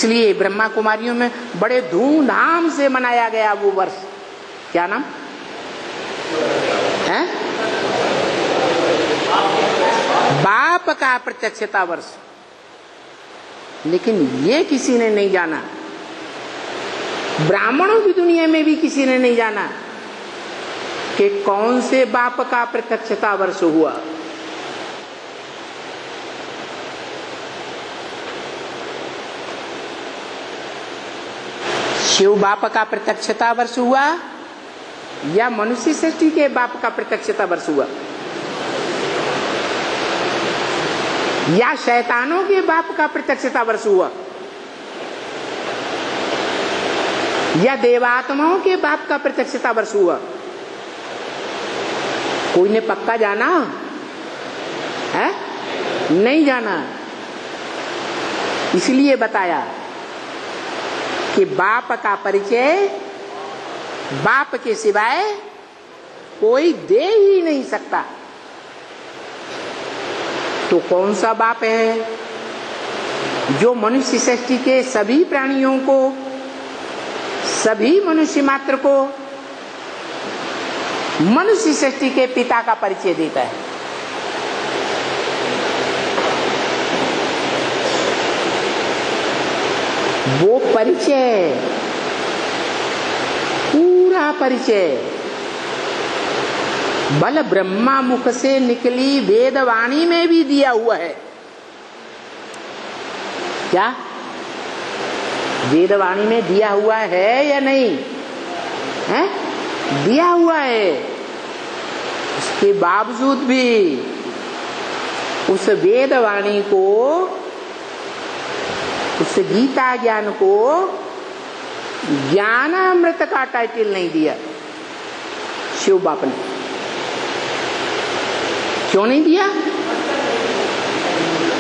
इसलिए ब्रह्मा कुमारियों में बड़े धूमधाम से मनाया गया वो वर्ष, क्या नाम है? बाप का प्रत्यक्षता वर्ष। लेकिन ये किसी ने नहीं जाना, ब्राह्मणों की दुनिया में भी किसी ने नहीं जाना कि कौन से बाप का प्रत्यक्षता वर्ष हुआ। शिव बाप का प्रत्यक्षता वर्ष हुआ या मनुष्य सृष्टि के बाप का प्रत्यक्षता वर्ष हुआ, या शैतानों के बाप का प्रत्यक्षता वर्ष हुआ, या देवात्माओं के बाप का प्रत्यक्षता वर्ष हुआ? कोई ने पक्का जाना है? नहीं जाना। इसलिए बताया कि बाप का परिचय बाप के सिवाय कोई दे ही नहीं सकता। तो कौन सा बाप है जो मनुष्य सृष्टि के सभी प्राणियों को, सभी मनुष्य मात्र को मनुष्य सृष्टि के पिता का परिचय देता है? वो परिचय, पूरा परिचय बल ब्रह्मा मुख से निकली वेदवाणी में भी दिया हुआ है। क्या वेदवाणी में दिया हुआ है या नहीं है? दिया हुआ है। उसके बावजूद भी उस वेदवाणी को, उस गीता ज्ञान को ज्ञानामृत का टाइटल नहीं दिया शिव बाप ने। क्यों नहीं दिया?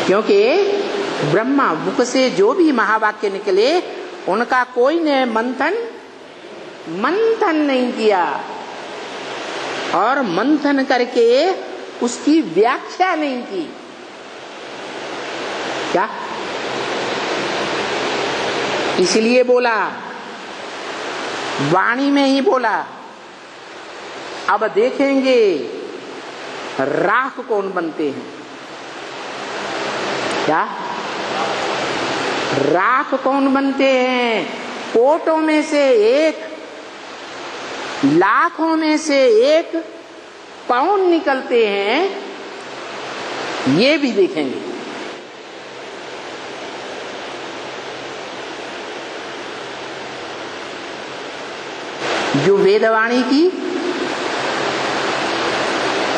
क्योंकि ब्रह्मा मुख से जो भी महावाक्य निकले उनका कोई ने मंथन नहीं किया और मंथन करके उसकी व्याख्या नहीं की। क्या? इसलिए बोला, वाणी में ही बोला। अब देखेंगे राख कौन बनते हैं। क्या? राख कौन बनते हैं? कोटों में से एक, लाखों में से एक कौन निकलते हैं, ये भी देखेंगे। जो वेदवाणी की,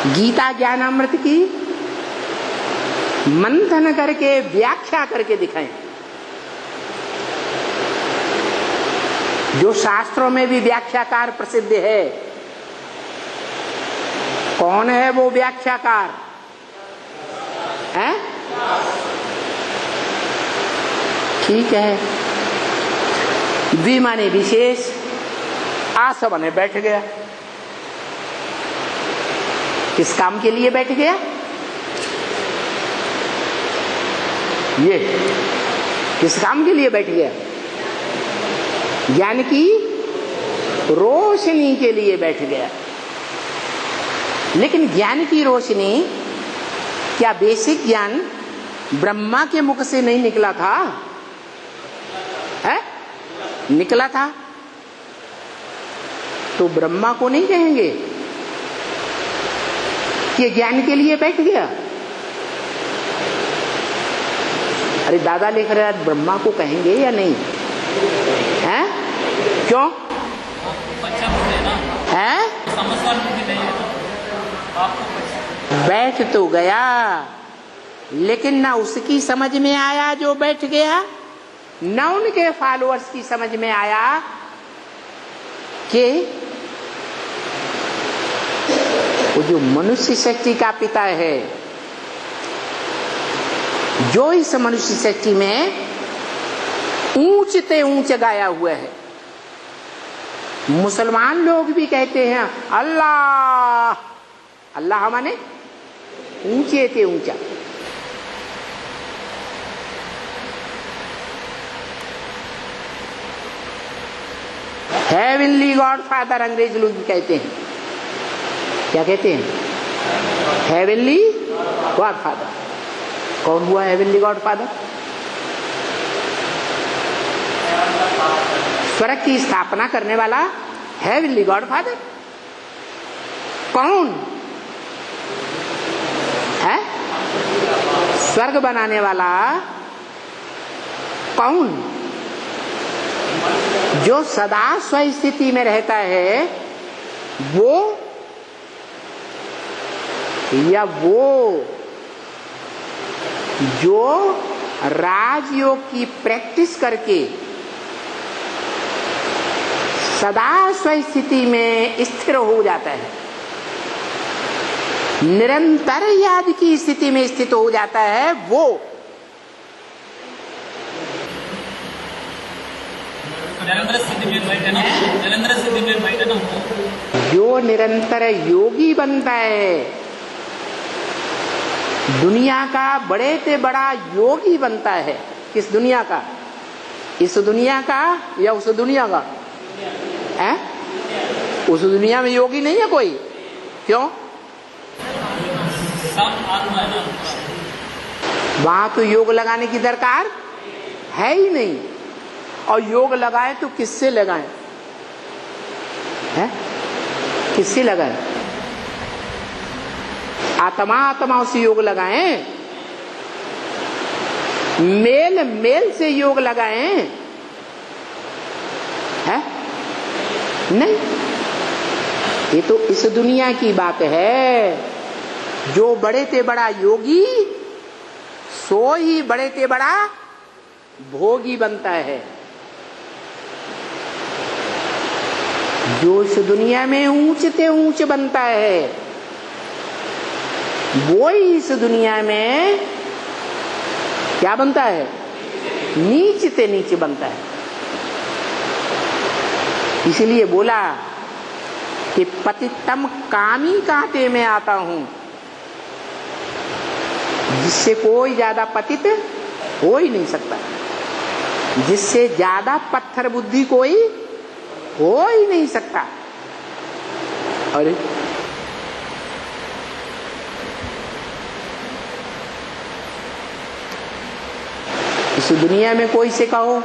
गीता ज्ञानामृत की मंथन करके व्याख्या करके दिखाएं, जो शास्त्रों में भी व्याख्याकार प्रसिद्ध है। कौन है वो व्याख्याकार? है? ठीक है। द्विमाने विशेष आसव ने बैठ गया। किस काम के लिए बैठ गया? ये किस काम के लिए बैठ गया? ज्ञान की रोशनी के लिए बैठ गया। लेकिन ज्ञान की रोशनी क्या बेसिक ज्ञान ब्रह्मा के मुख से नहीं निकला था? है? निकला था। तो ब्रह्मा को नहीं कहेंगे कि ज्ञान के लिए बैठ गया? अरे दादा लिख रहे हैं, ब्रह्मा को कहेंगे या नहीं? हैं? क्यों? हैं? बैठ तो गया, लेकिन ना उसकी समझ में आया जो बैठ गया, ना उनके फॉलोअर्स की समझ में आया कि वो जो मनुष्य सृष्टि का पिता है, जो इस मनुष्य सृष्टि में ऊंचते ऊंच गाया हुआ है। मुसलमान लोग भी कहते हैं अल्लाह, अल्लाह माने ऊंचे ते ऊंचा। हेवनली गॉड फादर अंग्रेज लोग कहते हैं। क्या कहते हैं? Heavenly God father. कौन हुआ हेवनली गॉड फादर? स्वर्ग की स्थापना करने वाला हेवनली गॉड फादर कौन है? स्वर्ग बनाने वाला कौन? जो सदा स्वस्थिति में रहता है वो, या वो जो राजयोग की प्रैक्टिस करके सदा स्वस्थिति में स्थिर हो जाता है, निरंतर याद की स्थिति में स्थित हो जाता है, वो जो निरंतर योगी बनता है, दुनिया का बड़े से बड़ा योगी बनता है। किस दुनिया का? इस दुनिया का या उस दुनिया का? है? उस दुनिया में योगी नहीं है कोई। क्यों? वहां तो योग लगाने की दरकार है ही नहीं। और योग लगाए तो किससे लगाएं? है? किससे लगाएं? आत्मा आत्माओं से योग लगाएं, मेल मेल से योग लगाएं, है? नहीं, ये तो इस दुनिया की बात है। जो बड़े ते बड़ा योगी सो ही बड़े ते बड़ा भोगी बनता है। जो इस दुनिया में ऊंच ते ऊंच बनता है वो ही इस दुनिया में क्या बनता है? नीच ते नीच बनता है। इसलिए बोला कि पतितम कामी कांटे में आता हूं, जिससे कोई ज्यादा पतित हो ही नहीं सकता, जिससे ज्यादा पत्थर बुद्धि कोई हो ही नहीं सकता। अरे इस दुनिया में कोई से कहो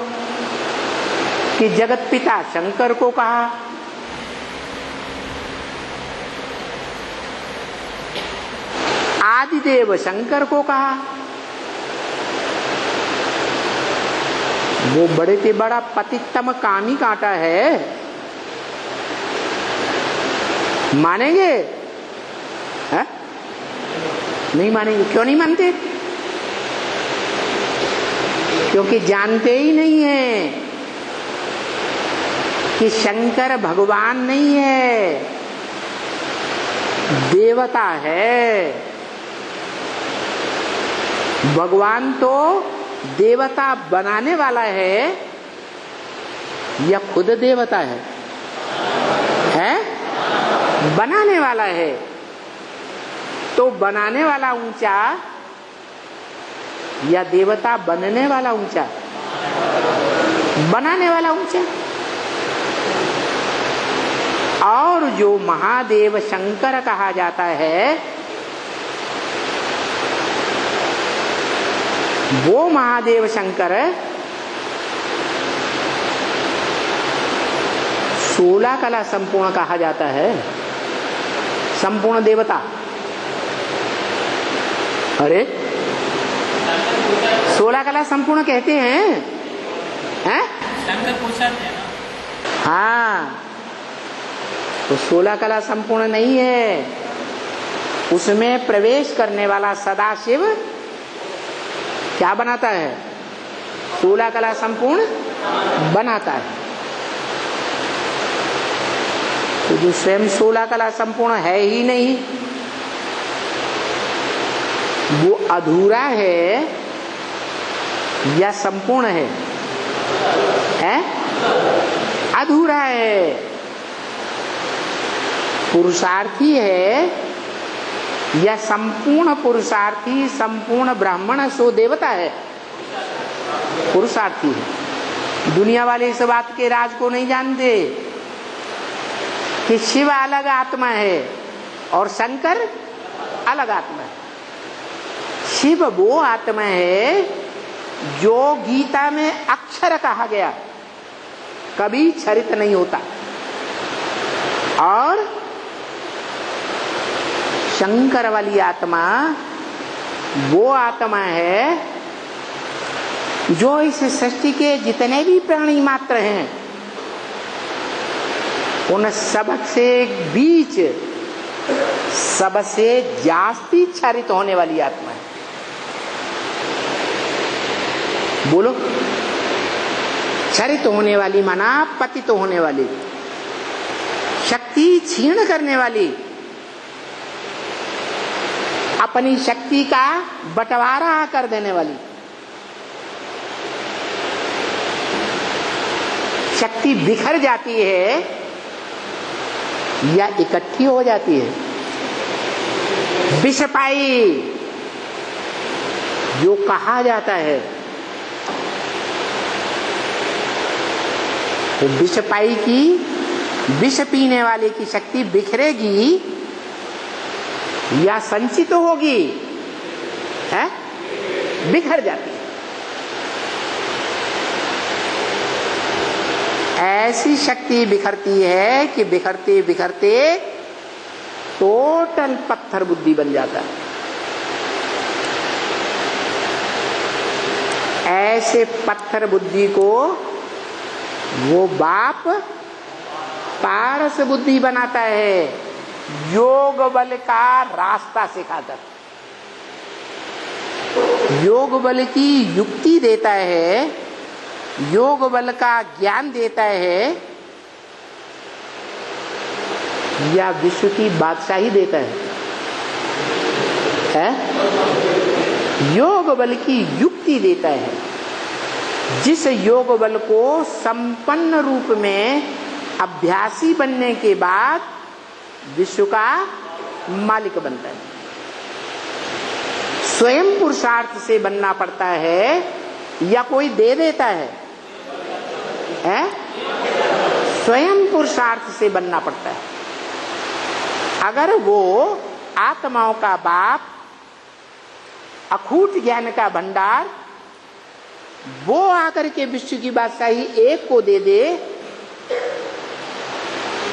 कि जगत पिता शंकर को कहा, आदिदेव शंकर को कहा, वो बड़े से बड़ा पतितम कामी कांटा है, मानेंगे? है? नहीं मानेंगे। क्यों नहीं मानते? क्योंकि जानते ही नहीं है कि शंकर भगवान नहीं है, देवता है। भगवान तो देवता बनाने वाला है या खुद देवता है? है? बनाने वाला है। तो बनाने वाला ऊंचा या देवता बनने वाला ऊंचा? बनाने वाला ऊंचा। और जो महादेव शंकर कहा जाता है वो महादेव शंकर 16 कला संपूर्ण कहा जाता है, संपूर्ण देवता। अरे 16 कला संपूर्ण कहते हैं, हैं? हाँ, तो 16 कला संपूर्ण नहीं है। उसमें प्रवेश करने वाला सदाशिव क्या बनाता है? 16 कला संपूर्ण बनाता है। तो जो स्वयं 16 कला संपूर्ण है ही नहीं, वो अधूरा है या संपूर्ण है? है? अधूरा है। पुरुषार्थी है या संपूर्ण पुरुषार्थी, संपूर्ण ब्राह्मण सो देवता है? पुरुषार्थी है। दुनिया वाले इस बात के राज को नहीं जानते कि शिव अलग आत्मा है और शंकर अलग आत्मा है। शिव वो आत्मा है जो गीता में अक्षर कहा गया, कभी क्षरित नहीं होता, और शंकर वाली आत्मा वो आत्मा है जो इस सृष्टि के जितने भी प्राणी मात्र हैं उन सबसे बीच सबसे जास्ती क्षरित होने वाली आत्मा है। बोलो, क्षरित होने वाली माना पतित होने वाली, शक्ति क्षीण करने वाली, अपनी शक्ति का बंटवारा कर देने वाली, शक्ति बिखर जाती है या इकट्ठी हो जाती है। विषपाई जो कहा जाता है, वो विषपाई की, विष पीने वाले की शक्ति बिखरेगी या संचित होगी, है? बिखर जाती है। ऐसी शक्ति बिखरती है कि बिखरते बिखरते टोटल पत्थर बुद्धि बन जाता है। ऐसे पत्थर बुद्धि को वो बाप पारस बुद्धि बनाता है, योग बल का रास्ता सिखाकर, योग बल की युक्ति देता है, योग बल का ज्ञान देता है, या विश्व की बादशाही देता है? योग बल की युक्ति देता है, जिस योग बल को संपन्न रूप में अभ्यासी बनने के बाद विश्व का मालिक बनता है। स्वयं पुरुषार्थ से बनना पड़ता है या कोई दे देता है? स्वयं पुरुषार्थ से बनना पड़ता है। अगर वो आत्माओं का बाप, अखूट ज्ञान का भंडार, वो आकर के विश्व की बादशाही एक को दे दे,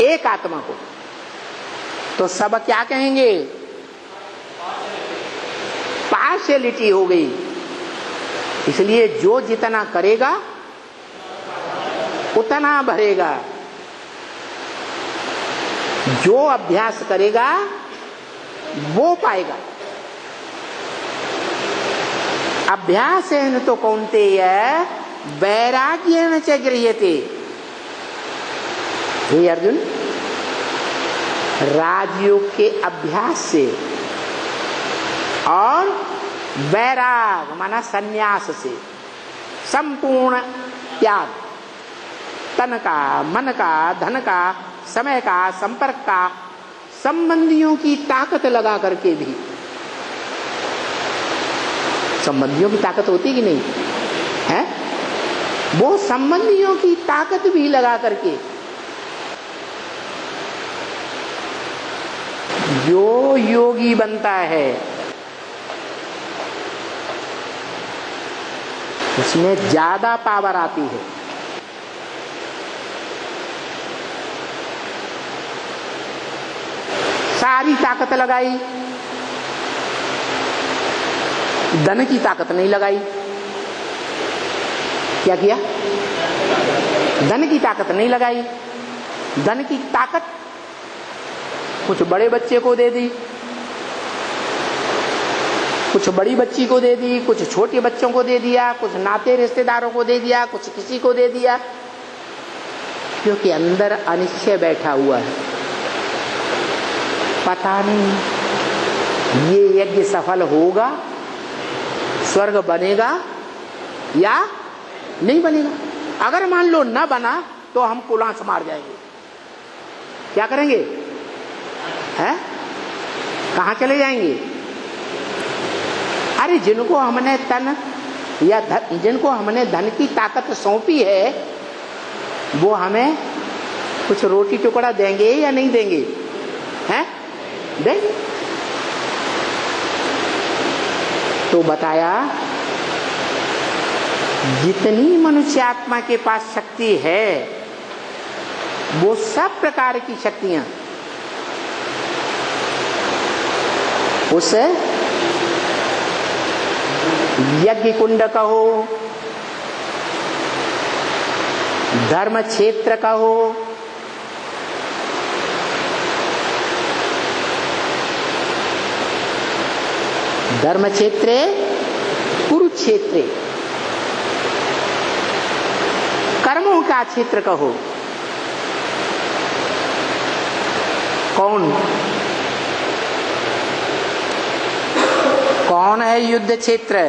एक आत्मा को, तो सब क्या कहेंगे? पार्शियलिटी हो गई। इसलिए जो जितना करेगा उतना भरेगा, जो अभ्यास करेगा वो पाएगा। अभ्यासेन तो कौन्तेय वैराग्येन च गृह्यते। हे अर्जुन, राजयोग के अभ्यास से और वैराग माना संन्यास से, संपूर्ण त्याग, तन का, मन का, धन का, समय का, संपर्क का, संबंधियों की ताकत लगा करके भी, संबंधियों की ताकत होती कि नहीं है? वो संबंधियों की ताकत भी लगा करके जो योगी बनता है उसमें ज्यादा पावर आती है। सारी ताकत लगाई, धन की ताकत नहीं लगाई। क्या किया? धन की ताकत नहीं लगाई। धन की ताकत कुछ बड़े बच्चे को दे दी, कुछ बड़ी बच्ची को दे दी, कुछ छोटे बच्चों को दे दिया, कुछ नाते रिश्तेदारों को दे दिया, कुछ किसी को दे दिया, क्योंकि अंदर अनिश्चय बैठा हुआ है। पता नहीं ये यज्ञ सफल होगा, स्वर्ग बनेगा या नहीं बनेगा। अगर मान लो न बना तो हम कुलांच मार जाएंगे। क्या करेंगे? हैं? कहाँ चले जाएंगे? अरे जिनको हमने तन या जिनको हमने धन की ताकत सौंपी है वो हमें कुछ रोटी टुकड़ा देंगे या नहीं देंगे? हैं? देंगे। तो बताया जितनी मनुष्य आत्मा के पास शक्ति है वो सब प्रकार की शक्तियां उस यज्ञ कुंड कहो, धर्म क्षेत्र कहो, धर्म क्षेत्र कुरुक्षेत्र, कर्मों का क्षेत्र कहो, कौन है युद्ध क्षेत्र?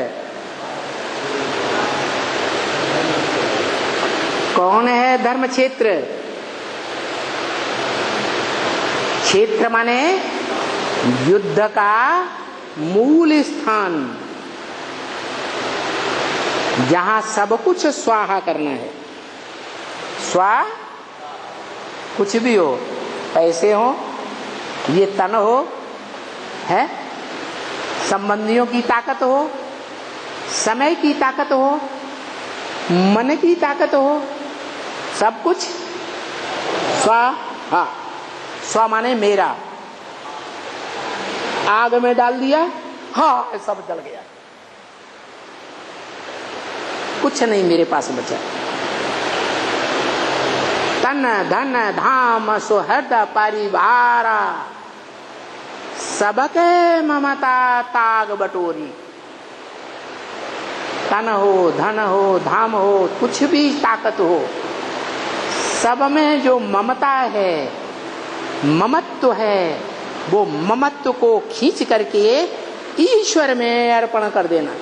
कौन है धर्म क्षेत्र? क्षेत्र माने युद्ध का मूल स्थान, जहां सब कुछ स्वाहा करना है। कुछ भी हो, पैसे हो, ये तन हो, है संबंधियों की ताकत हो, समय की ताकत हो, मन की ताकत हो, सब कुछ स्वाहा। स्व माने मेरा। आग में डाल दिया, हाँ सब जल गया, कुछ नहीं मेरे पास बचा। तन धन धाम सुहृद परिवारा, सबके ममता ताग बटोरी। तन हो, धन हो, धाम हो, कुछ भी ताकत हो, सब में जो ममता है, ममत्व है, वो ममत्व को खींच करके ईश्वर में अर्पण कर देना।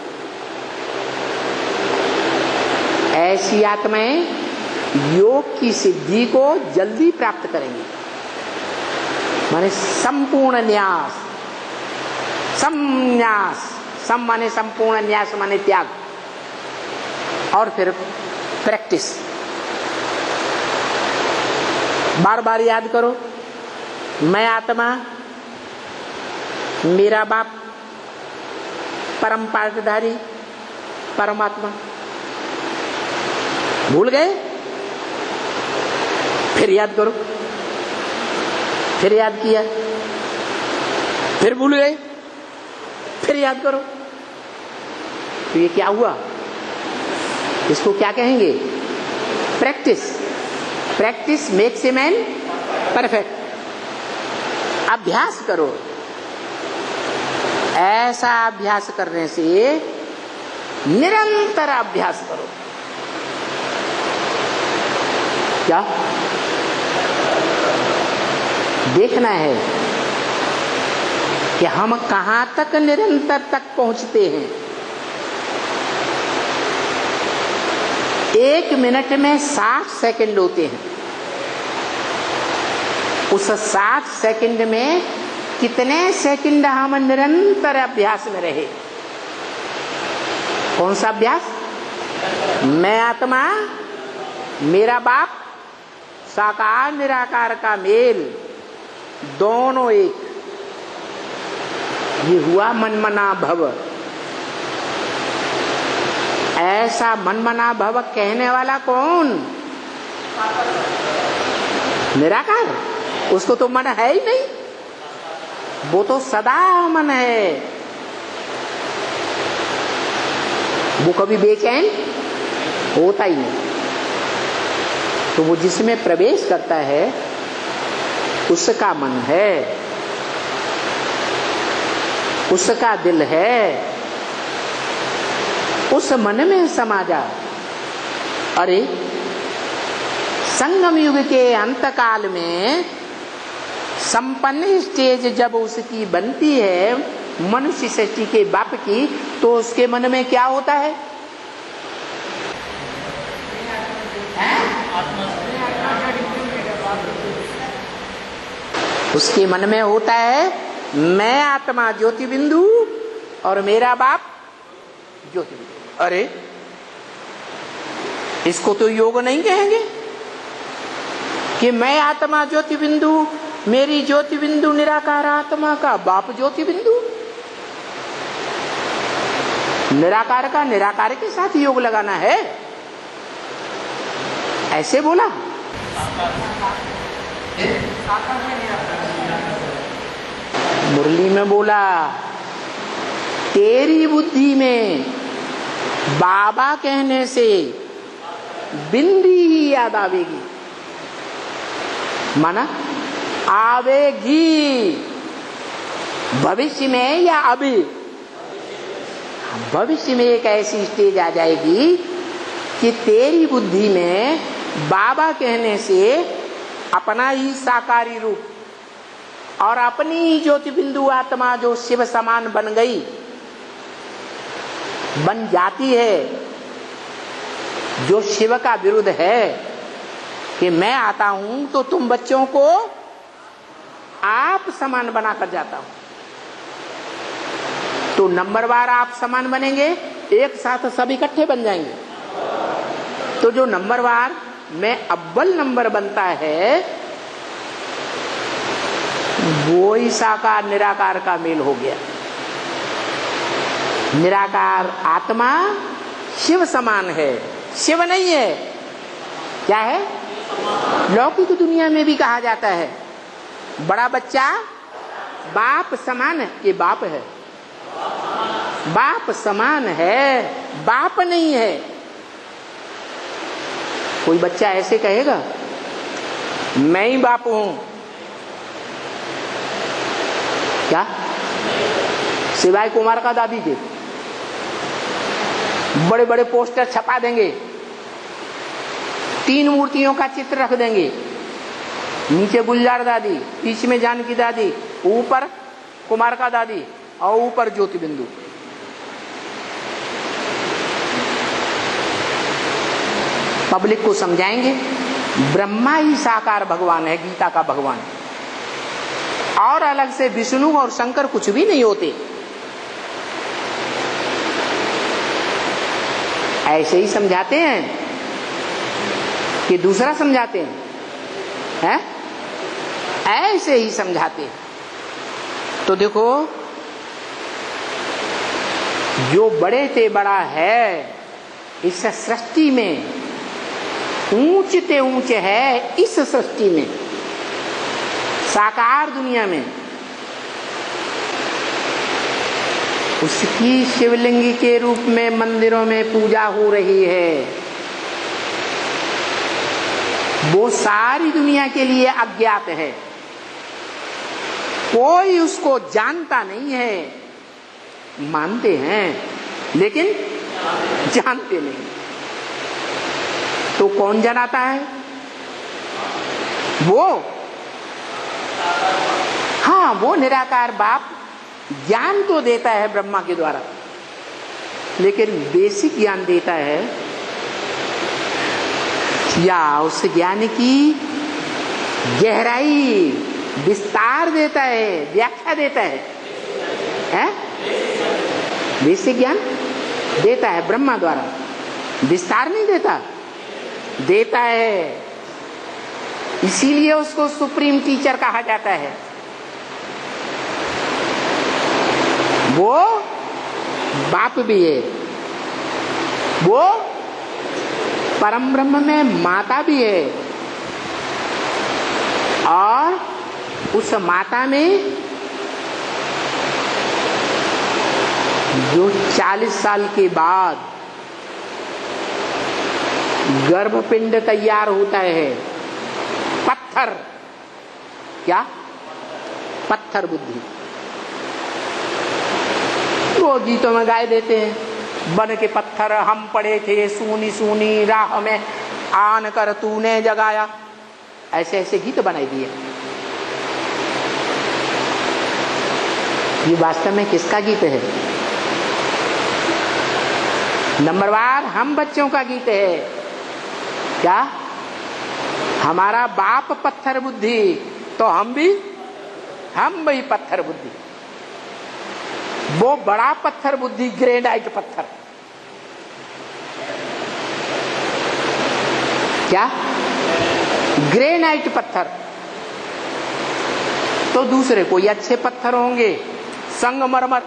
ऐसी आत्माएं योग की सिद्धि को जल्दी प्राप्त करेंगे। माने संपूर्ण न्यास, संन्यास, सम माने संपूर्ण, न्यास माने त्याग, और फिर प्रैक्टिस। बार बार याद करो, मैं आत्मा, मेरा बाप परम पाठधारी परमात्मा। भूल गए? फिर याद करो, फिर याद किया, फिर भूल गए, फिर याद करो। तो ये क्या हुआ? इसको क्या कहेंगे? Practice. Practice makes a man perfect. अभ्यास करो। ऐसा अभ्यास करने से, निरंतर अभ्यास करो। क्या देखना है कि हम कहां तक निरंतर तक पहुंचते हैं। 1 मिनट में 60 सेकंड होते हैं। उस 60 सेकंड में कितने सेकंड हम निरंतर अभ्यास में रहे? कौन सा अभ्यास? मैं आत्मा, मेरा बाप, साकार निराकार का मेल, दोनों एक। ये हुआ मनमना भव। ऐसा मनमना भव कहने वाला कौन? निराकार। उसको तो मन है ही नहीं, वो तो सदा मन है। वो कभी बेचैन होता ही नहीं। तो वो जिसमें प्रवेश करता है उसका मन है, उसका दिल है, उस मन में समा जा। अरे संगम युग के अंतकाल में संपन्न स्टेज जब उसकी बनती है, मनुष्य सृष्टि के बाप की, तो उसके मन में क्या होता है? उसके मन में होता है मैं आत्मा ज्योति बिंदु और मेरा बाप ज्योति बिंदु। अरे इसको तो योग नहीं कहेंगे, कि मैं आत्मा ज्योति बिंदु, मेरी ज्योति बिंदु निराकार आत्मा का बाप ज्योति बिंदु। निराकार का निराकार के साथ योग लगाना है, ऐसे बोला। मुरली में बोला तेरी बुद्धि में बाबा कहने से बिंदी ही याद आवेगी, माना आवेगी भविष्य में या अभी। भविष्य में एक ऐसी स्टेज आ जाएगी कि तेरी बुद्धि में बाबा कहने से अपना ही साकारी रूप और अपनी ही ज्योति बिंदु आत्मा जो शिव समान बन गई, बन जाती है, जो शिव का विरुद्ध है कि मैं आता हूं तो तुम बच्चों को आप समान बनाकर जाता हूं। तो नंबरवार आप समान बनेंगे, एक साथ सब इकट्ठे बन जाएंगे। तो जो नंबरवार में अव्वल नंबर बनता है वो ही साकार निराकार का मेल हो गया। निराकार आत्मा शिव समान है, शिव नहीं है। क्या है? लौकिक दुनिया में भी कहा जाता है बड़ा बच्चा बाप समान है, ये बाप है, बाप समान है, बाप नहीं है। कोई बच्चा ऐसे कहेगा मैं ही बाप हूं, क्या? सिवाय कुमार का दादी के बड़े बड़े पोस्टर छपा देंगे, 3 मूर्तियों का चित्र रख देंगे, नीचे गुलजार दादी, बीच में जानकी दादी, ऊपर कुमार का दादी और ऊपर ज्योति बिंदु। पब्लिक को समझाएंगे ब्रह्मा ही साकार भगवान है, गीता का भगवान, और अलग से विष्णु और शंकर कुछ भी नहीं होते। ऐसे ही समझाते हैं कि दूसरा समझाते हैं? ऐसे ही समझाते हैं। तो देखो जो बड़े से बड़ा है इस सृष्टि में, ऊंच ते ऊंच है इस सृष्टि में, साकार दुनिया में, उसकी शिवलिंग के रूप में मंदिरों में पूजा हो रही है। वो सारी दुनिया के लिए अज्ञात है, कोई उसको जानता नहीं है। मानते हैं लेकिन जानते नहीं। तो कौन जनाता है? वो, हाँ, वो निराकार बाप ज्ञान तो देता है ब्रह्मा के द्वारा, लेकिन बेसिक ज्ञान देता है या उस ज्ञान की गहराई विस्तार देता है, व्याख्या देता है? बेसिक ज्ञान देता है ब्रह्मा द्वारा, विस्तार नहीं देता, देता है। इसीलिए उसको सुप्रीम टीचर कहा जाता है। वो बाप भी है, वो परम ब्रह्म में माता भी है, और उस माता में जो 40 साल के बाद गर्भपिंड तैयार होता है, पत्थर, क्या? पत्थर बुद्धि। वो गीतों में गाए देते हैं, बन के पत्थर हम पड़े थे सूनी सूनी राह में, आन कर तूने जगाया। ऐसे ऐसे गीत बनाई दिए। ये वास्तव में किसका गीत है? नंबरवार हम बच्चों का गीत है। क्या? हमारा बाप पत्थर बुद्धि, तो हम भी पत्थर बुद्धि। वो बड़ा पत्थर बुद्धि, ग्रेनाइट पत्थर। क्या? ग्रेनाइट पत्थर, तो दूसरे कोई अच्छे पत्थर होंगे, संगमरमर,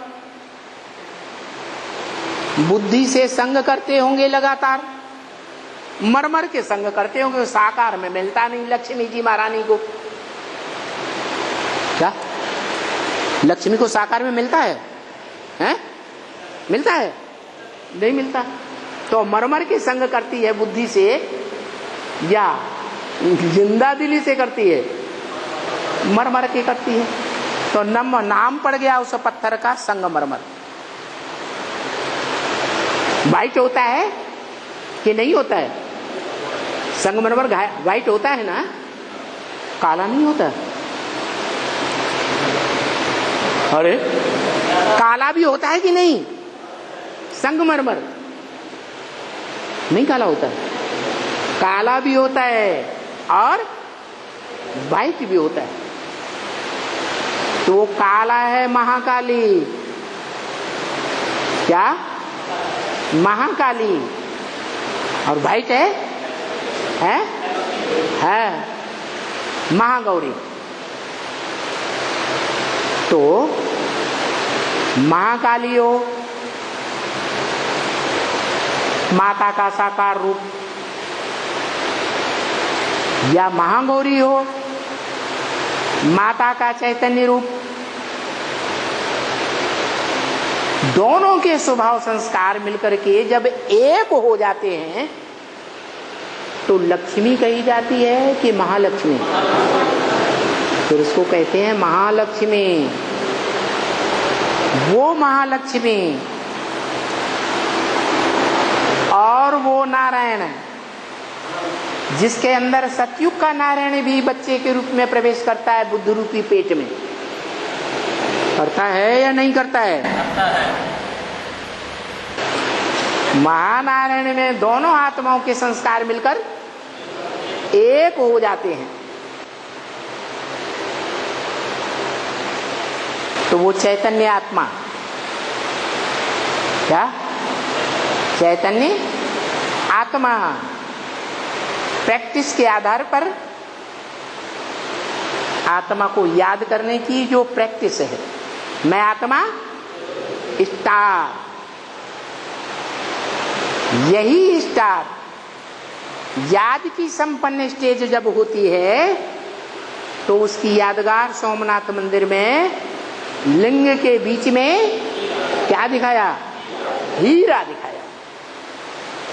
बुद्धि से संग करते होंगे लगातार, मरमर के संग करते होंगे, साकार में मिलता नहीं लक्ष्मी जी महारानी को। क्या लक्ष्मी को साकार में मिलता है? हैं? मिलता है? नहीं मिलता। तो मरमर के संग करती है बुद्धि से या जिंदा दिली से करती है? मरमर के करती है। तो नाम पड़ गया उस पत्थर का संगमरमर। वाइट होता है कि नहीं होता है? संगमरमर वाइट होता है ना, काला नहीं होता। अरे काला भी होता है कि नहीं? संगमरमर नहीं काला होता है, काला भी होता है और वाइट भी होता है। तो वो काला है महाकाली, क्या महाकाली, और वाइट है महागौरी। तो महाकाली हो, माता का साकार रूप, या महागौरी हो, माता का चैतन्य रूप, दोनों के स्वभाव संस्कार मिलकर के जब एक हो जाते हैं तो लक्ष्मी कही जाती है कि महालक्ष्मी? फिर उसको कहते हैं महालक्ष्मी। वो महालक्ष्मी और वो नारायण, जिसके अंदर सतयुग का नारायण भी बच्चे के रूप में प्रवेश करता है बुद्ध रूपी पेट में, करता है या नहीं करता है? करता है। महानारायण में दोनों आत्माओं के संस्कार मिलकर एक हो जाते हैं। तो वो चैतन्य आत्मा, क्या चैतन्य आत्मा, प्रैक्टिस के आधार पर आत्मा को याद करने की जो प्रैक्टिस है, मैं आत्मा स्टार, यही स्टार याद की संपन्न स्टेज जब होती है तो उसकी यादगार सोमनाथ मंदिर में लिंग के बीच में क्या दिखाया? हीरा दिखाया।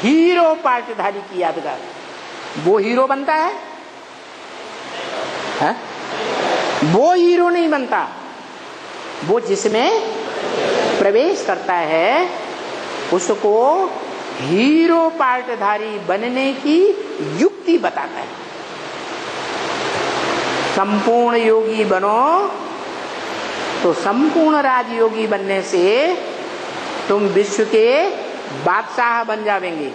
हीरो पाटधारी की यादगार, वो हीरो बनता है? वो हीरो नहीं बनता। वो जिसमें प्रवेश करता है उसको हीरो पाटधारी बनने की युक्ति बताता है। संपूर्ण योगी बनो तो संपूर्ण राजयोगी बनने से तुम विश्व के बादशाह बन जावेंगे।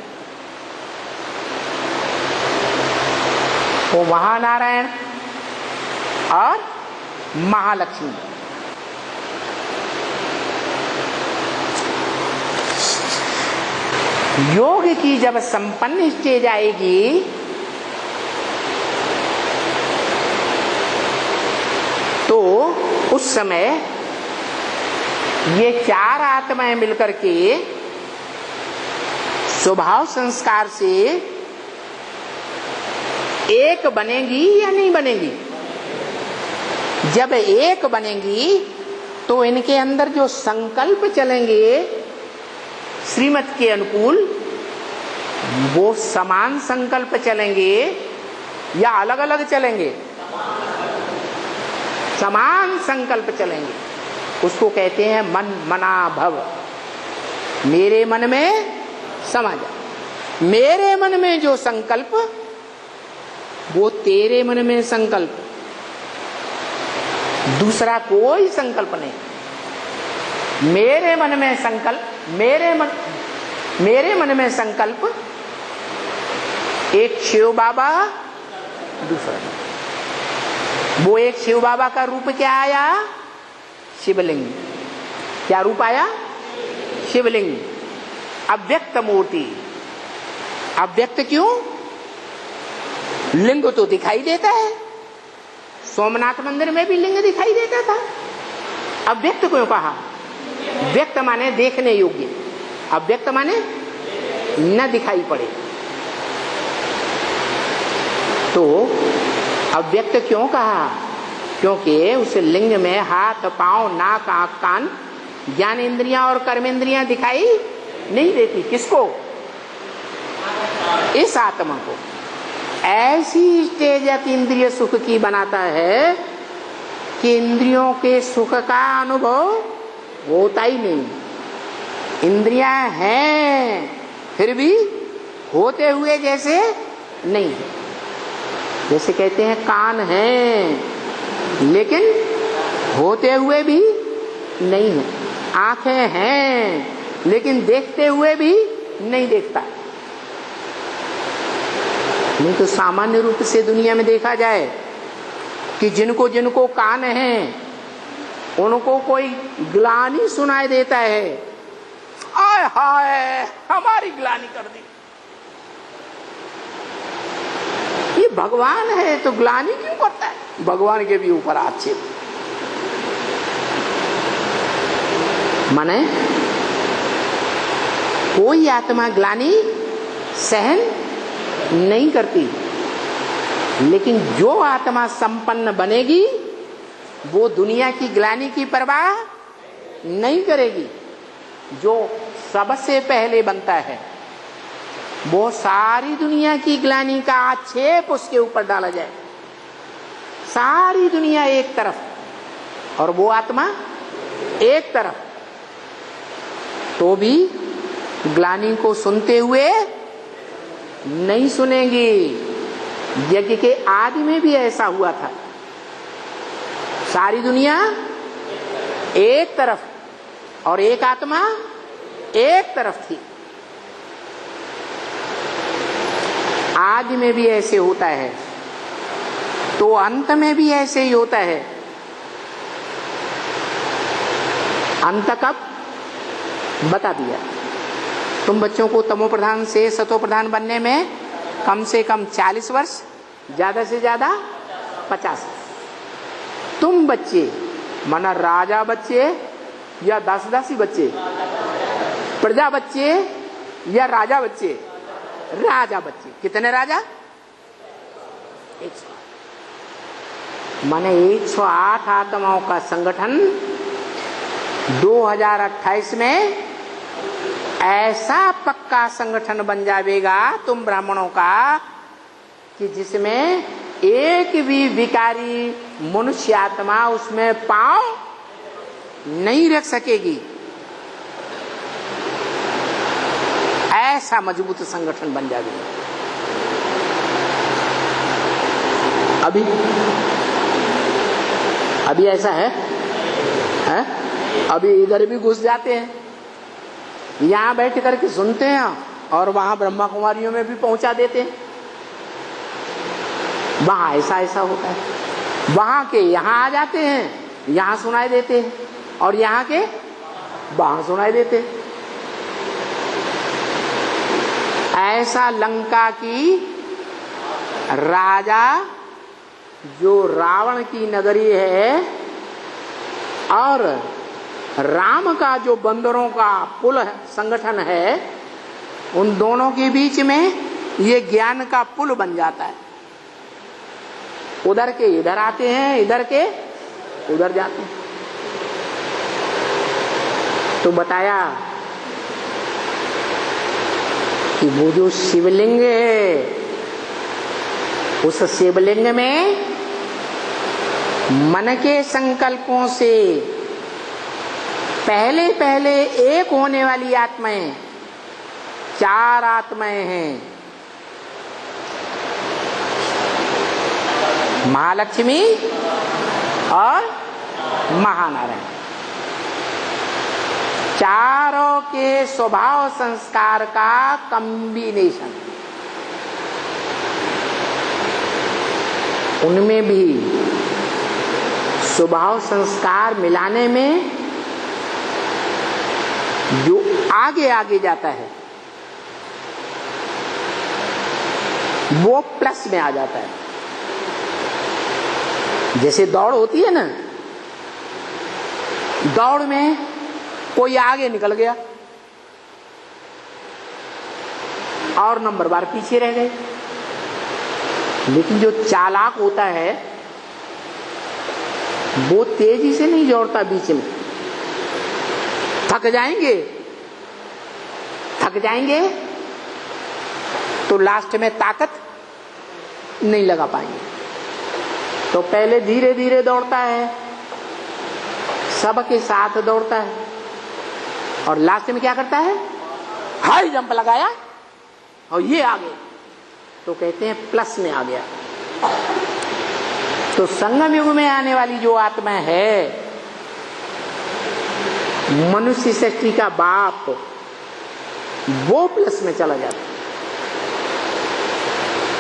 वो महानारायण और महालक्ष्मी। योग की जब संपन्न स्टेज आएगी तो उस समय ये चार आत्माएं मिलकर के स्वभाव संस्कार से एक बनेगी या नहीं बनेगी? जब एक बनेगी तो इनके अंदर जो संकल्प चलेंगे श्रीमत के अनुकूल, वो समान संकल्प चलेंगे या अलग अलग चलेंगे? समान संकल्प चलेंगे। उसको कहते हैं मन मना भव। मेरे मन में समा जा। मेरे मन में जो संकल्प वो तेरे मन में संकल्प, दूसरा कोई संकल्प नहीं। मेरे मन में संकल्प, मेरे मन में संकल्प, एक शिव बाबा, दूसरा वो एक शिव बाबा का रूप क्या आया? शिवलिंग। क्या रूप आया? शिवलिंग। अव्यक्त मूर्ति। अव्यक्त क्यों? लिंग तो दिखाई देता है, सोमनाथ मंदिर में भी लिंग दिखाई देता था। अब व्यक्त क्यों कहा? व्यक्त माने देखने योग्य, अब व्यक्त माने न दिखाई पड़े। तो अब व्यक्त क्यों कहा? क्योंकि उस लिंग में हाथ, पांव, नाक, आंख, कान, ज्ञान इंद्रियां और कर्मेंद्रियां दिखाई नहीं देती। किसको? इस आत्मा को। ऐसी स्टेज इंद्रिय सुख की बनाता है कि इंद्रियों के सुख का अनुभव होता ही नहीं। इंद्रियां हैं फिर भी होते हुए जैसे नहीं है। जैसे कहते हैं कान हैं लेकिन होते हुए भी नहीं है, आंखें हैं लेकिन देखते हुए भी नहीं देखता। नहीं तो सामान्य रूप से दुनिया में देखा जाए कि जिनको जिनको कान हैं उनको कोई ग्लानि सुनाई देता है, आय हाय हमारी ग्लानि कर दी। ये भगवान है तो ग्लानि क्यों करता है? भगवान के भी ऊपर आक्षेप। माने कोई आत्मा ग्लानि सहन नहीं करती, लेकिन जो आत्मा संपन्न बनेगी वो दुनिया की ग्लानि की परवाह नहीं करेगी। जो सबसे पहले बनता है वो सारी दुनिया की ग्लानि का आक्षेप उसके ऊपर डाला जाए। सारी दुनिया एक तरफ और वो आत्मा एक तरफ, तो भी ग्लानि को सुनते हुए नहीं सुनेंगी। यज्ञ के आदि में भी ऐसा हुआ था। सारी दुनिया एक तरफ और एक आत्मा एक तरफ थी। आदि में भी ऐसे होता है तो अंत में भी ऐसे ही होता है। अंत कब? बता दिया। तुम बच्चों को तमो प्रधान से सतो प्रधान बनने में कम से कम 40 वर्ष, ज्यादा से ज्यादा 50। तुम बच्चे माना राजा बच्चे या दासी बच्चे, प्रजा बच्चे या राजा बच्चे? राजा बच्चे। कितने राजा? 108। माने 108 आत्माओं का संगठन 2028 में ऐसा पक्का संगठन बन जाएगा तुम ब्राह्मणों का कि जिसमें एक भी विकारी मनुष्य आत्मा उसमें पांव नहीं रख सकेगी। ऐसा मजबूत संगठन बन जाएगा। अभी ऐसा है? अभी इधर भी घुस जाते हैं, यहां बैठ करके सुनते हैं और वहां ब्रह्मा कुमारियों में भी पहुंचा देते हैं। वहां ऐसा होता है। वहां के यहां आ जाते हैं, यहां सुनाई देते हैं, और यहां के वहां सुनाई देते हैं। ऐसा लंका की राजा जो रावण की नगरी है और राम का जो बंदरों का पुल संगठन है, उन दोनों के बीच में ये ज्ञान का पुल बन जाता है। उधर के इधर आते हैं, इधर के उधर जाते हैं। तो बताया कि वो जो शिवलिंग है, उस शिवलिंग में मन के संकल्पों से पहले पहले एक होने वाली आत्माएं 4 आत्माएं हैं। महालक्ष्मी और महानारायण। चारों के स्वभाव संस्कार का कॉम्बिनेशन। उनमें भी स्वभाव संस्कार मिलाने में जो आगे आगे जाता है वो प्लस में आ जाता है। जैसे दौड़ होती है ना, दौड़ में कोई आगे निकल गया और नंबरवार पीछे रह गए, लेकिन जो चालाक होता है वो तेजी से नहीं दौड़ता, बीच में थक जाएंगे तो लास्ट में ताकत नहीं लगा पाएंगे। तो पहले धीरे धीरे दौड़ता है, सबके साथ दौड़ता है, और लास्ट में क्या करता है, हाई जंप लगाया और ये आ गए, तो कहते हैं प्लस में आ गया। तो संगम युग में आने वाली जो आत्मा है, मनुष्य सृष्टि का बाप, वो प्लस में चला जाता।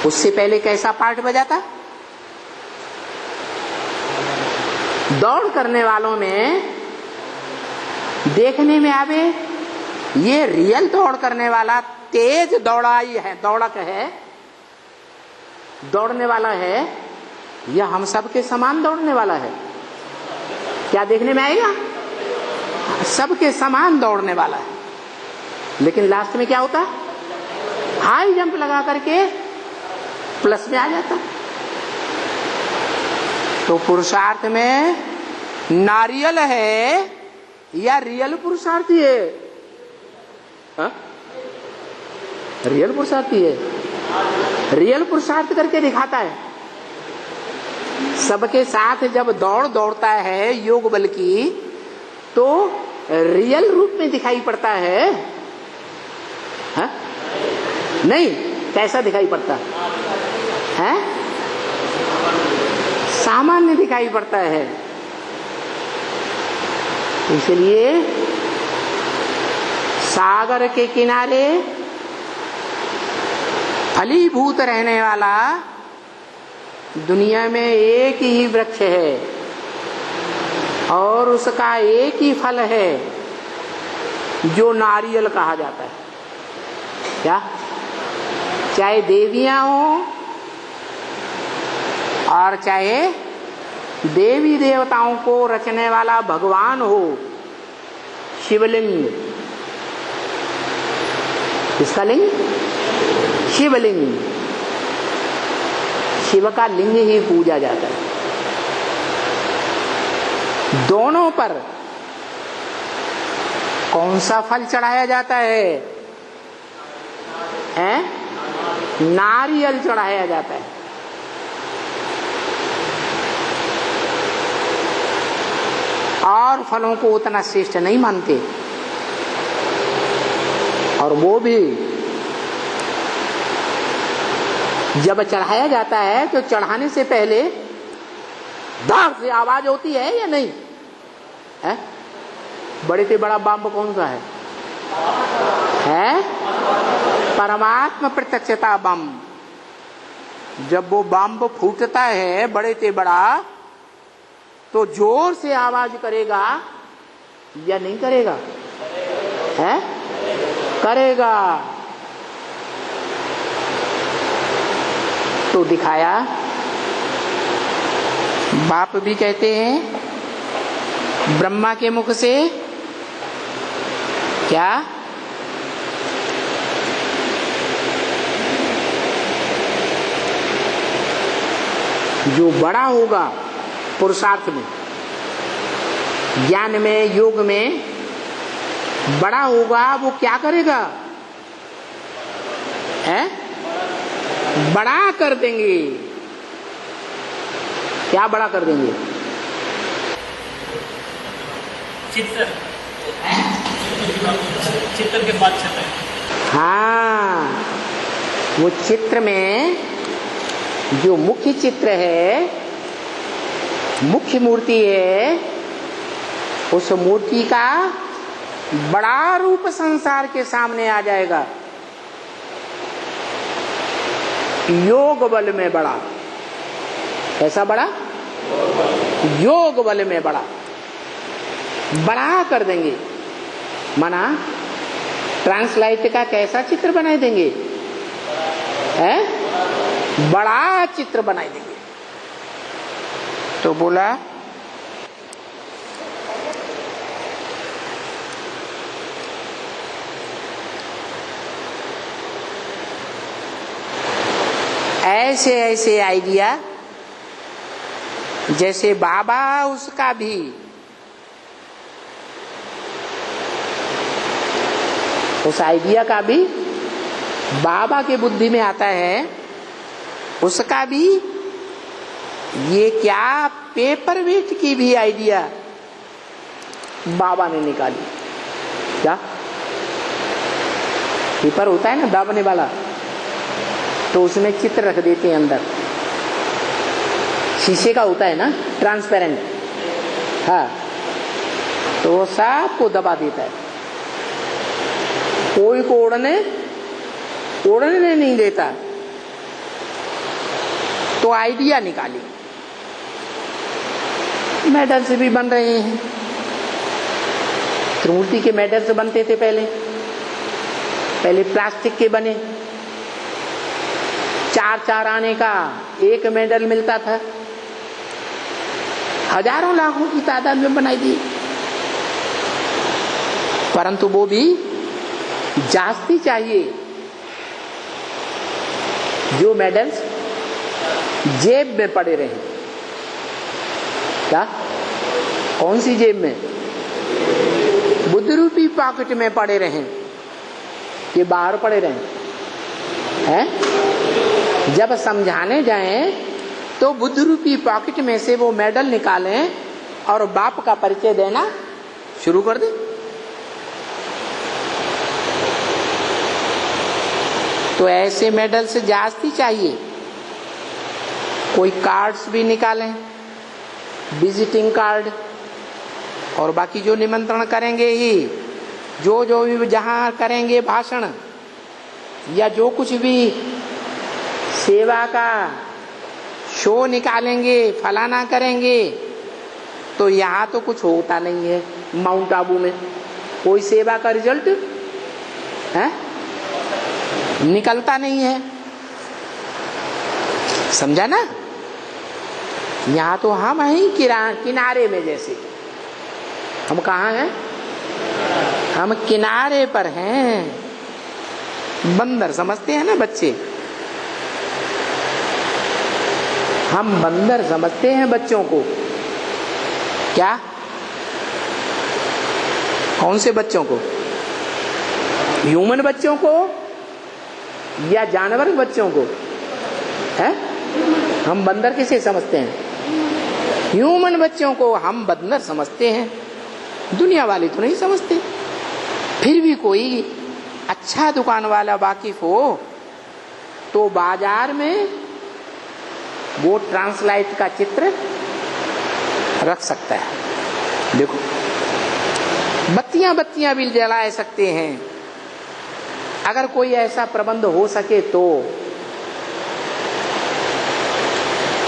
उससे पहले कैसा पार्ट बजाता? दौड़ करने वालों में देखने में आवे ये रियल दौड़ करने वाला, तेज दौड़ाई है, दौड़क है, दौड़ने वाला है, या हम सबके समान दौड़ने वाला है? क्या देखने में आएगा? सबके समान दौड़ने वाला है, लेकिन लास्ट में क्या होता? हाई जंप लगा करके प्लस में आ जाता। तो पुरुषार्थ में नारियल है या रियल पुरुषार्थी है? हा? रियल पुरुषार्थी है, रियल पुरुषार्थ करके दिखाता है। सबके साथ जब दौड़ता है योग बल की, तो रियल रूप में दिखाई पड़ता है, हा? नहीं, कैसा दिखाई पड़ता है? सामान्य दिखाई पड़ता है। इसलिए सागर के किनारे फलीभूत रहने वाला दुनिया में एक ही वृक्ष है और उसका एक ही फल है जो नारियल कहा जाता है। क्या? चाहे देवियां हो और चाहे देवी देवताओं को रचने वाला भगवान हो, शिवलिंग, किसका लिंग? शिवलिंग, शिव का लिंग ही पूजा जाता है। दोनों पर कौन सा फल चढ़ाया जाता है? नारियल चढ़ाया जाता है। और फलों को उतना श्रेष्ठ नहीं मानते, और वो भी जब चढ़ाया जाता है तो चढ़ाने से पहले दाग से आवाज होती है या नहीं है? बड़े से बड़ा बम कौन सा है? परमात्मा प्रत्यक्षता बम। जब वो बम फूटता है बड़े से बड़ा, तो जोर से आवाज करेगा या नहीं करेगा? है? करेगा। तो दिखाया, बाप भी कहते हैं ब्रह्मा के मुख से क्या? जो बड़ा होगा पुरुषार्थ में, ज्ञान में, योग में बड़ा होगा, वो क्या करेगा? है? बड़ा कर देंगे। क्या बड़ा कर देंगे? चित्र के बाद चित्र। हाँ, वो चित्र में जो मुख्य चित्र है, मुख्य मूर्ति है, उस मूर्ति का बड़ा रूप संसार के सामने आ जाएगा। योग बल में बड़ा। ऐसा बड़ा? योग बल में बड़ा। बड़ा कर देंगे, माना ट्रांसलाइट का कैसा चित्र बना देंगे? है? बड़ा चित्र बना देंगे। तो बोला ऐसे ऐसे आइडिया, जैसे बाबा उसका भी उस आइडिया का भी बाबा के बुद्धि में आता है, उसका भी ये क्या पेपर वेट की भी आइडिया बाबा ने निकाली। क्या पेपर होता है ना दाबने वाला, तो उसमें चित्र रख देते हैं अंदर, शीशे का होता है ना, ट्रांसपेरेंट, हाँ, तो वो सबको दबा देता है, कोई को ओढ़ने नहीं देता। तो आइडिया निकाली, मेडल्स भी बन रहे हैं। त्रिमूर्ति के मेडल्स बनते थे पहले प्लास्टिक के बने, 4 आने का एक मेडल मिलता था, हजारों लाखों की तादाद में बनाई दी। परंतु वो भी जास्ती चाहिए, जो मेडल्स जेब में पड़े रहे। क्या? कौन सी जेब में? बुद्ध रूपी पॉकेट में पड़े रहे, ये बाहर पड़े रहे हैं। जब समझाने जाएं तो बुद्ध रूपी पॉकेट में से वो मेडल निकालें और बाप का परिचय देना शुरू कर दें। तो ऐसे मेडल्स जास्ती चाहिए। कोई कार्ड्स भी निकालें, विजिटिंग कार्ड, और बाकी जो निमंत्रण करेंगे ही, जो भी जहां करेंगे भाषण या जो कुछ भी सेवा का शो निकालेंगे, फलाना करेंगे, तो यहाँ तो कुछ होता नहीं है। माउंट आबू में कोई सेवा का रिजल्ट है निकलता नहीं है, समझा ना? यहाँ तो हम हैं किनारे में, जैसे हम कहाँ हैं? हम किनारे पर हैं। बंदर समझते हैं ना बच्चे, हम बंदर समझते हैं बच्चों को। क्या? कौन से बच्चों को? ह्यूमन बच्चों को या जानवर बच्चों को? है? हम बंदर किसे समझते हैं? ह्यूमन बच्चों को हम बंदर समझते हैं, दुनिया वाले तो नहीं समझते। फिर भी कोई अच्छा दुकान वाला वाकिफ हो तो बाजार में वो ट्रांसलाइट का चित्र रख सकता है। देखो, बत्तियां भी जला सकते हैं। अगर कोई ऐसा प्रबंध हो सके तो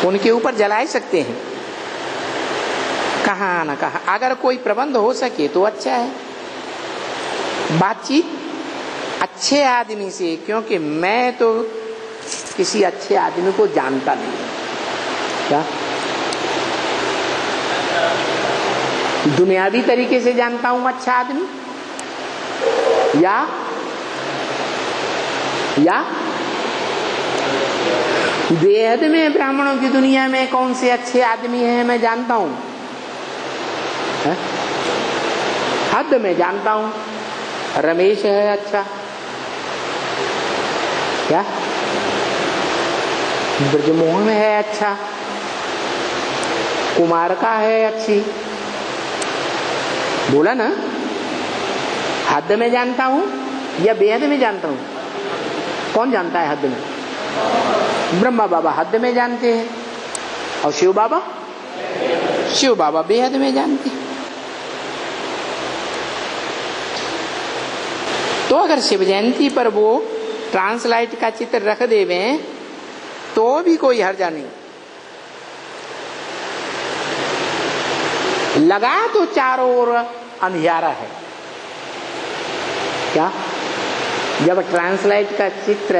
उनके ऊपर जला सकते हैं, कहाँ ना कहाँ। अगर कोई प्रबंध हो सके तो अच्छा है। बातचीत अच्छे आदमी से, क्योंकि मैं तो किसी अच्छे आदमी को जानता नहीं। क्या? दुनियावी तरीके से जानता हूं अच्छा आदमी, या बेहद में ब्राह्मणों की दुनिया में कौन से अच्छे आदमी हैं मैं जानता हूं। हद में जानता हूं, रमेश है अच्छा, क्या? ब्रजमोहन है अच्छा, कुमार का है अच्छी। बोला ना, हद में जानता हूं या बेहद में जानता हूं? कौन जानता है हद में? ब्रह्मा बाबा हद में जानते हैं, और शिव बाबा बेहद में जानते हैं। तो अगर शिव जयंती पर वो ट्रांसलाइट का चित्र रख देवे तो भी कोई हर्जा नहीं। लगा तो चारों ओर अंधियारा है। क्या? जब ट्रांसलाइट का चित्र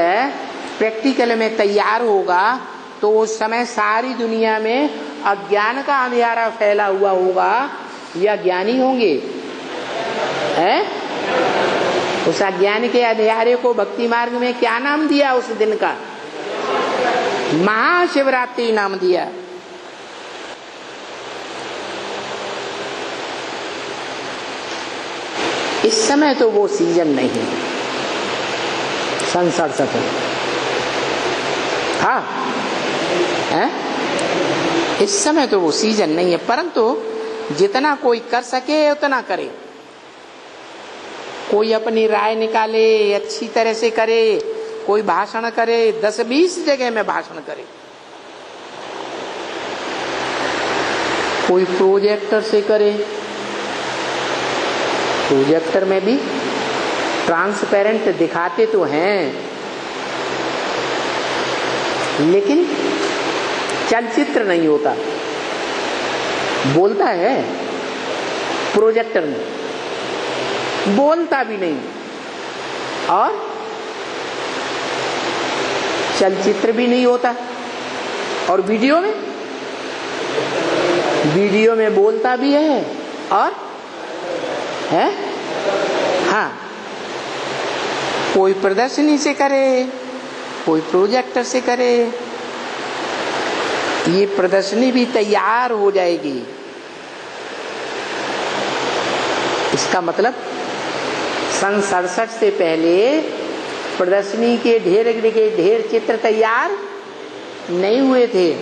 प्रैक्टिकल में तैयार होगा तो उस समय सारी दुनिया में अज्ञान का अंधेरा फैला हुआ होगा या ज्ञानी होंगे? है? उस अज्ञान के अंधेरे को भक्ति मार्ग में क्या नाम दिया उस दिन का? महाशिवरात्रि नाम दिया। इस समय तो वो सीजन नहीं है, सन 67। हाँ है? इस समय तो वो सीजन नहीं है, परंतु जितना कोई कर सके उतना करे। कोई अपनी राय निकाले, अच्छी तरह से करे, कोई भाषण करे, 10-20 जगह में भाषण करे, कोई प्रोजेक्टर से करे। प्रोजेक्टर में भी ट्रांसपेरेंट दिखाते तो हैं, लेकिन चलचित्र नहीं होता। बोलता है प्रोजेक्टर में, बोलता भी नहीं, और चलचित्र भी नहीं होता। और वीडियो में बोलता भी है और है। हाँ, कोई प्रदर्शनी से करे, कोई प्रोजेक्टर से करे। ये प्रदर्शनी भी तैयार हो जाएगी। इसका मतलब सन 67 से पहले प्रदर्शनी के ढेर चित्र तैयार नहीं हुए थे।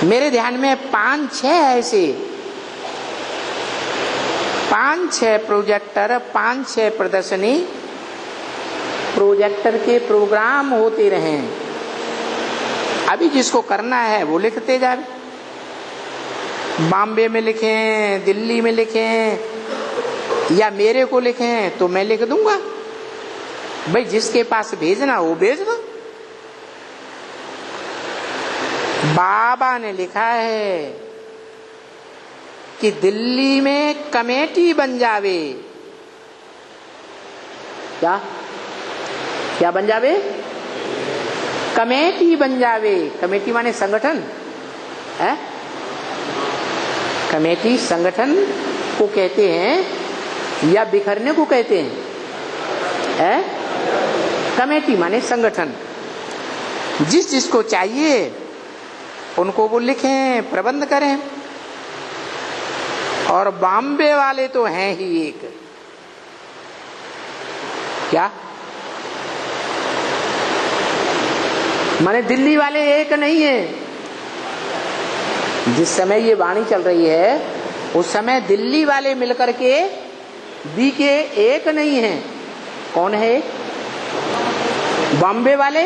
मेरे ध्यान में 5-6 ऐसे 5-6 प्रोजेक्टर, 5-6 प्रदर्शनी प्रोजेक्टर के प्रोग्राम होते रहे। अभी जिसको करना है वो लिखते जाए, बॉम्बे में लिखें, दिल्ली में लिखें, या मेरे को लिखें तो मैं लिख दूंगा। भाई जिसके पास भेजना वो भेज दो। बाबा ने लिखा है कि दिल्ली में कमेटी बन जावे। क्या बन जावे? कमेटी बन जावे। कमेटी माने संगठन है। कमेटी संगठन को कहते हैं या बिखरने को कहते हैं? कमेटी माने संगठन। जिसको चाहिए उनको वो लिखें, प्रबंध करें। और बॉम्बे वाले तो हैं ही एक। क्या माने दिल्ली वाले एक नहीं है। जिस समय ये वाणी चल रही है उस समय दिल्ली वाले मिलकर के बी के एक नहीं है। कौन है? बॉम्बे वाले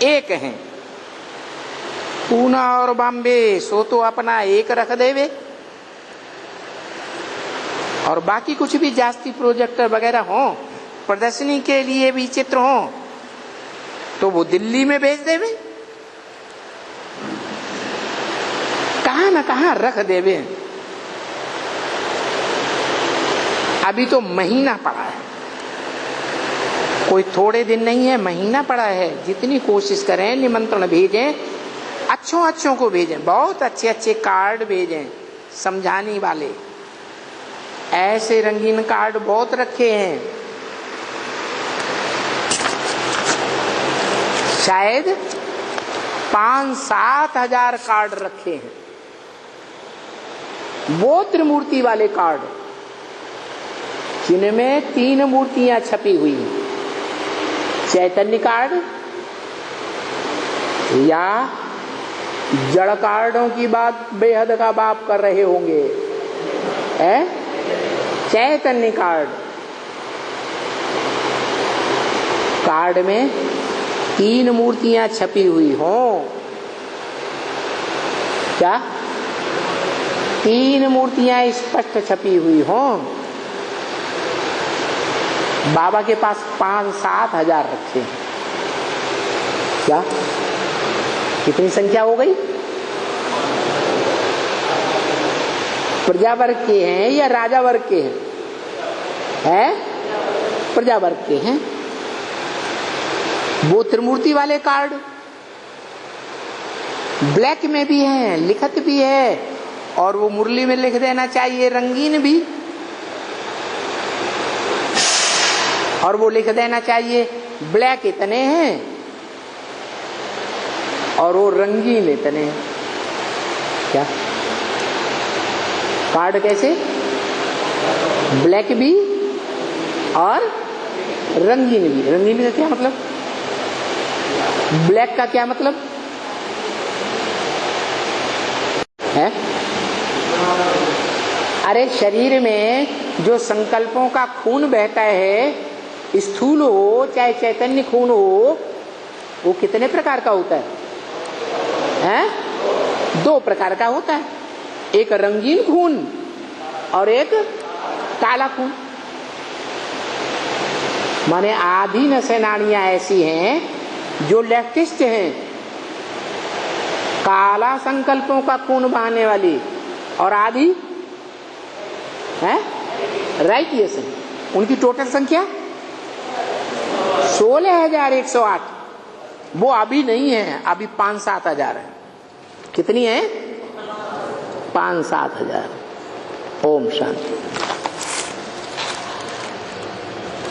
एक हैं। पूना और बॉम्बे सो तो अपना एक रख देवे, और बाकी कुछ भी जास्ती प्रोजेक्टर वगैरह हो, प्रदर्शनी के लिए भी चित्र हो, तो वो दिल्ली में भेज देवे, कहां न कहां रख देवे। अभी तो महीना पड़ा है, कोई थोड़े दिन नहीं है, महीना पड़ा है। जितनी कोशिश करें, निमंत्रण भेजें, अच्छों को भेजें, बहुत अच्छे कार्ड भेजें समझाने वाले। ऐसे रंगीन कार्ड बहुत रखे हैं, शायद 5-7 हजार कार्ड रखे हैं। वो त्रिमूर्ति वाले कार्ड जिनमें 3 मूर्तियां छपी हुई हैं, चैतन्य कार्ड या जड़ कार्डों की बात बेहद का बाप कर रहे होंगे, चैतन्य कार्ड में 3 मूर्तियां छपी हुई हों। क्या 3 मूर्तियां स्पष्ट छपी हुई हों? बाबा के पास 5-7 हजार रखे। क्या कितनी संख्या हो गई? प्रजा वर्ग के हैं या राजा वर्ग के हैं? प्रजा वर्ग के हैं। वो त्रिमूर्ति वाले कार्ड ब्लैक में भी है, लिखत भी है, और वो मुरली में लिख देना चाहिए रंगीन भी, और वो लिख देना चाहिए ब्लैक इतने हैं और वो रंगीन इतने हैं। क्या कार्ड कैसे? ब्लैक भी और रंगीन भी। रंगीन का क्या मतलब? ब्लैक का क्या मतलब है? अरे शरीर में जो संकल्पों का खून बहता है, स्थूल हो चाहे चैतन्य खून हो, वो कितने प्रकार का होता है? 2 प्रकार का होता है, एक रंगीन खून और एक काला खून। माने आधी नसें नाड़ियां ऐसी हैं जो लेफ्टिस्ट हैं, काला संकल्पों का खून बहाने वाली, और आधी है राइटियस है। उनकी टोटल संख्या 16,108। वो अभी नहीं है, अभी 5-7 हजार है। कितनी है? 5-7 हजार। ओम शांति।